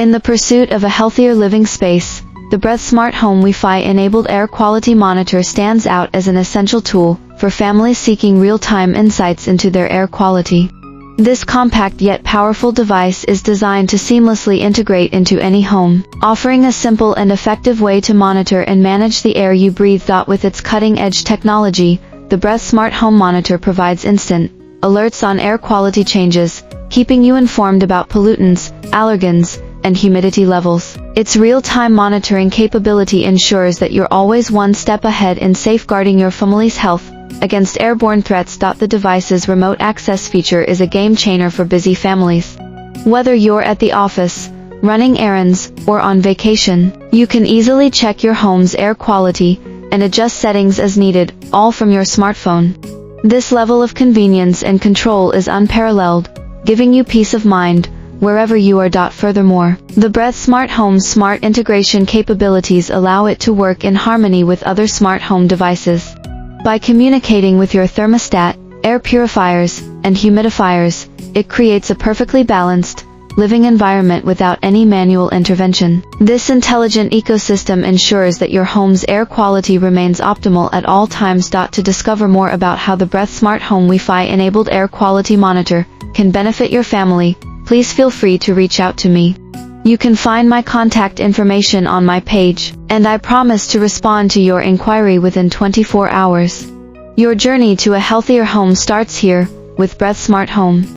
In the pursuit of a healthier living space, the Breath Smart Home Wi-Fi enabled air quality monitor stands out as an essential tool for families seeking real-time insights into their air quality. This compact yet powerful device is designed to seamlessly integrate into any home, offering a simple and effective way to monitor and manage the air you breathe. With its cutting-edge technology, the Breath Smart Home Monitor provides instant alerts on air quality changes, keeping you informed about pollutants, allergens, and humidity levels. Its real-time monitoring capability ensures that you're always one step ahead in safeguarding your family's health against airborne threats. The device's remote access feature is a game-changer for busy families. Whether you're at the office, running errands, or on vacation, you can easily check your home's air quality and adjust settings as needed, all from your smartphone. This level of convenience and control is unparalleled, giving you peace of mind wherever you are. Furthermore, the Breath Smart Home's smart integration capabilities allow it to work in harmony with other smart home devices. By communicating with your thermostat, air purifiers, and humidifiers, it creates a perfectly balanced, living environment without any manual intervention. This intelligent ecosystem ensures that your home's air quality remains optimal at all times. To discover more about how the Breath Smart Home Wi-Fi enabled air quality monitor can benefit your family, please feel free to reach out to me. You can find my contact information on my page, and I promise to respond to your inquiry within 24 hours. Your journey to a healthier home starts here with Breath Smart Home.